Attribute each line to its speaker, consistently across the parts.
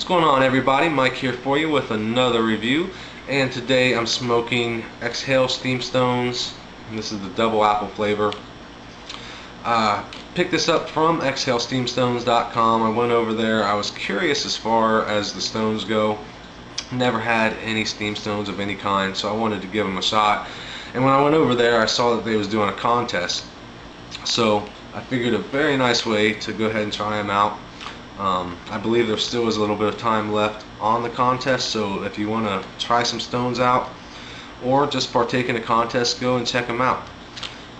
Speaker 1: What's going on, everybody? Mike here for you with another review, and today I'm smoking Exhale Steam Stones, and this is the double apple flavor. Picked this up from exhalesteamstones.com. I went over there. I was curious as far as the stones go. Never had any steam stones of any kind, so I wanted to give them a shot. And when I went over there, I saw that they was doing a contest, so I figured a very nice way to go ahead and try them out. I believe there still is a little bit of time left on the contest, so if you want to try some stones out or just partake in a contest, go and check them out.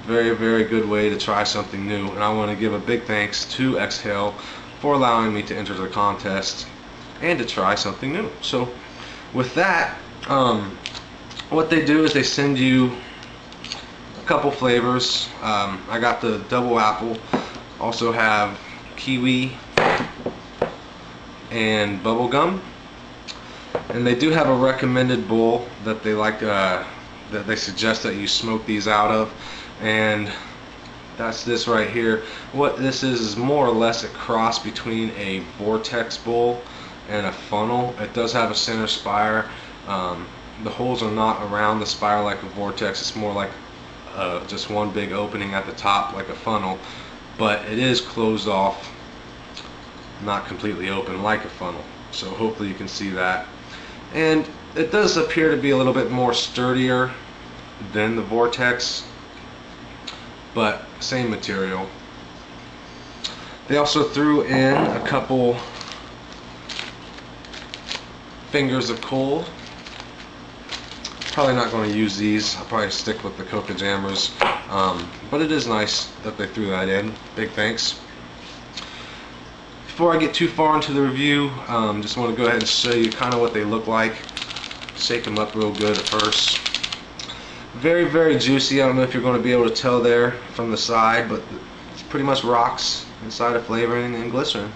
Speaker 1: Very, very good way to try something new, and I want to give a big thanks to Exhale for allowing me to enter the contest and to try something new. So with that, what they do is they send you a couple flavors. I got the double apple, also have kiwi and bubblegum, and they do have a recommended bowl that they like that they suggest that you smoke these out of, and that's this right here. What this is more or less a cross between a vortex bowl and a funnel. It does have a center spire. The holes are not around the spire like a vortex. It's more like just one big opening at the top like a funnel, but it is closed off, not completely open like a funnel. So hopefully you can see that. And it does appear to be a little bit more sturdier than the vortex, but same material. They also threw in a couple fingers of coal. Probably not going to use these. I'll probably stick with the Coca Jammers, but it is nice that they threw that in. Big thanks. Before I get too far into the review, just want to go ahead and show you kind of what they look like. Shake them up real good at first. Very, very juicy. I don't know if you're going to be able to tell there from the side, but it's pretty much rocks inside of flavoring and glycerin.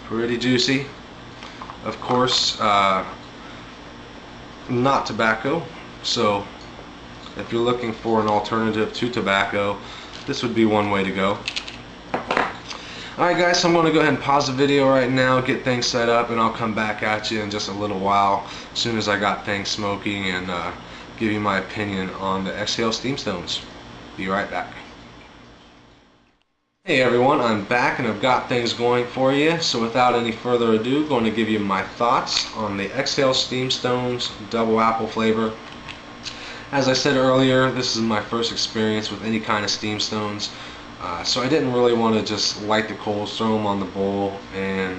Speaker 1: Pretty juicy. Of course, not tobacco, so if you're looking for an alternative to tobacco, this would be one way to go. Alright guys, so I'm going to go ahead and pause the video right now, get things set up, and I'll come back at you in just a little while as soon as I got things smoking, and give you my opinion on the Exhale Steam Stones. Be right back. Hey everyone, I'm back and I've got things going for you. So without any further ado, going to give you my thoughts on the Exhale Steam Stones double apple flavor. As I said earlier, this is my first experience with any kind of steam stones, so I didn't really want to just light the coals, throw them on the bowl, and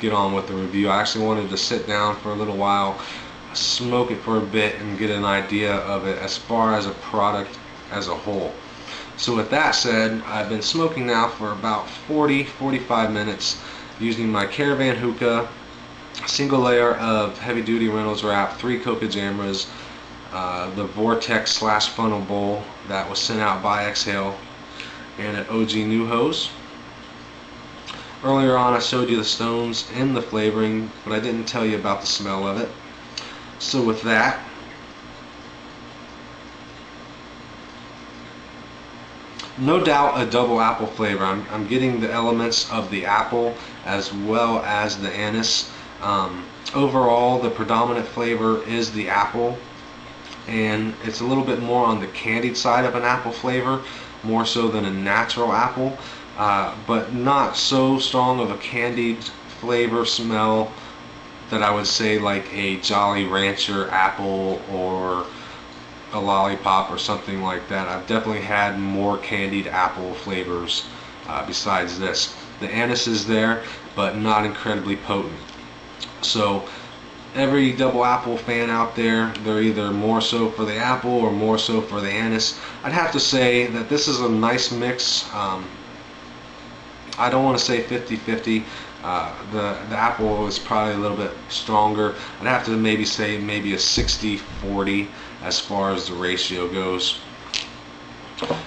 Speaker 1: get on with the review. I actually wanted to sit down for a little while, smoke it for a bit, and get an idea of it as far as a product as a whole. So with that said, I've been smoking now for about 40-45 minutes using my Caravan hookah, single layer of heavy duty Reynolds wrap, 3 Coca Jammers, the vortex / funnel bowl that was sent out by Exhale, and an OG new hose. Earlier on I showed you the stones and the flavoring, but I didn't tell you about the smell of it. So with that, no doubt a double apple flavor. I'm getting the elements of the apple as well as the anise. Overall, the predominant flavor is the apple, and it's a little bit more on the candied side of an apple flavor, more so than a natural apple, but not so strong of a candied flavor smell that I would say like a Jolly Rancher apple or a lollipop or something like that. I've definitely had more candied apple flavors besides this. The anise is there, but not incredibly potent. So every double apple fan out there, they're either more so for the apple or more so for the anise. I'd have to say that this is a nice mix. I don't want to say 50-50. The apple is probably a little bit stronger. I'd have to maybe say maybe a 60-40 as far as the ratio goes.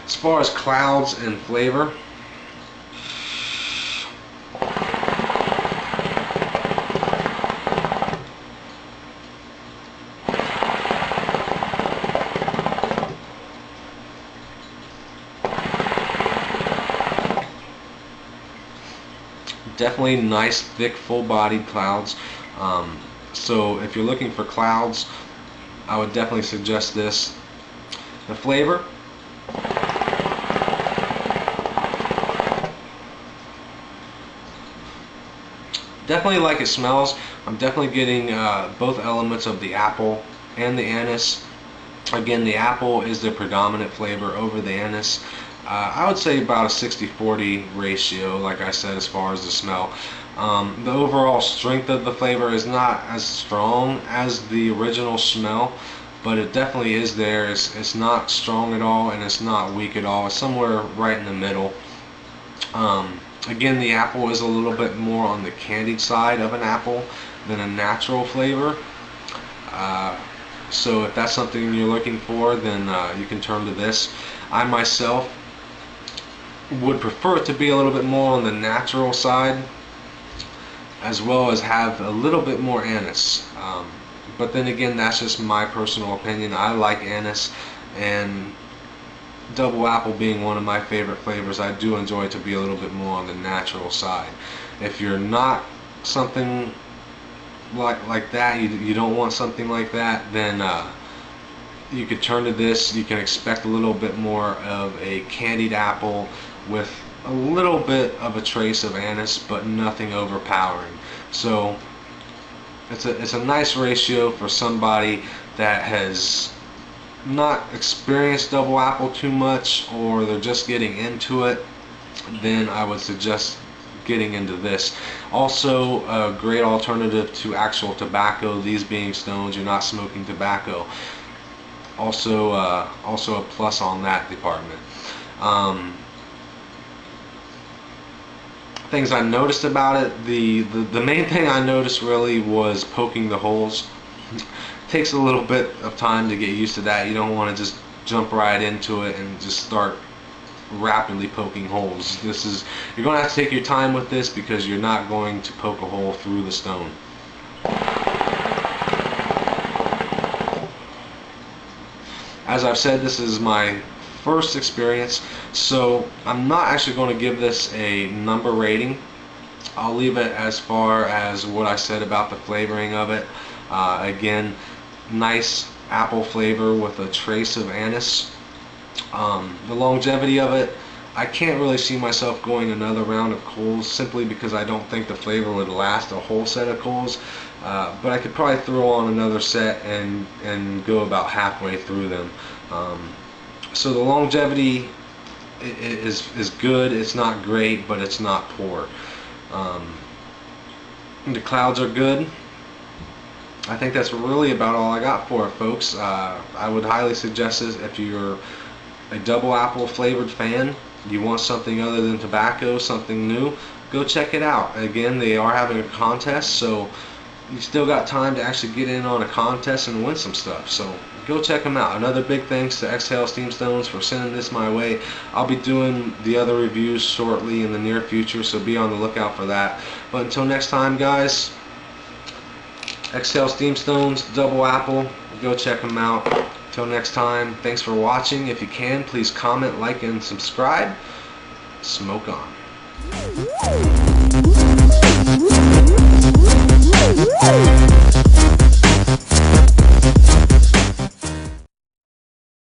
Speaker 1: As far as clouds and flavor, Definitely nice, thick, full-bodied clouds. So if you're looking for clouds, I would definitely suggest this. The flavor, definitely like it smells. I'm definitely getting both elements of the apple and the anise. Again, the apple is the predominant flavor over the anise. I would say about a 60-40 ratio, like I said, as far as the smell. The overall strength of the flavor is not as strong as the original smell, but it definitely is there. It's not strong at all, and it's not weak at all. It's somewhere right in the middle. Again, the apple is a little bit more on the candied side of an apple than a natural flavor. So if that's something you're looking for, then you can turn to this. I myself would prefer it to be a little bit more on the natural side, as well as have a little bit more anise. But then again, that's just my personal opinion. I like anise, and double apple being one of my favorite flavors, I do enjoy it to be a little bit more on the natural side. If you're not something like that, you don't want something like that, then you could turn to this. You can expect a little bit more of a candied apple with a little bit of a trace of anise, but nothing overpowering. So it's a nice ratio for somebody that has not experienced double apple too much, or they're just getting into it. Then I would suggest getting into this. Also a great alternative to actual tobacco, these being stones. You're not smoking tobacco. Also a plus on that department. Things I noticed about it, the main thing I noticed really was poking the holes. Takes a little bit of time to get used to that. You don't want to just jump right into it and just start rapidly poking holes. You're going to have to take your time with this, because you're not going to poke a hole through the stone. As I've said, this is my first experience, so I'm not actually going to give this a number rating. I'll leave it as far as what I said about the flavoring of it. Again, nice apple flavor with a trace of anise. The longevity of it, I can't really see myself going another round of Kohl's, simply because I don't think the flavor would last a whole set of Kohl's. But I could probably throw on another set and go about halfway through them. So the longevity is good. It's not great, but it's not poor. The clouds are good. I think that's really about all I got for it, folks. I would highly suggest this if you're a double apple flavored fan. You want something other than tobacco, something new, go check it out. Again, they are having a contest, so you still got time to actually get in on a contest and win some stuff. So go check them out. Another big thanks to Exhale Steam Stones for sending this my way. I'll be doing the other reviews shortly in the near future, so be on the lookout for that. But until next time, guys, Exhale Steam Stones, double apple, go check them out. Until next time, thanks for watching. If you can, please comment, like, and subscribe. Smoke on.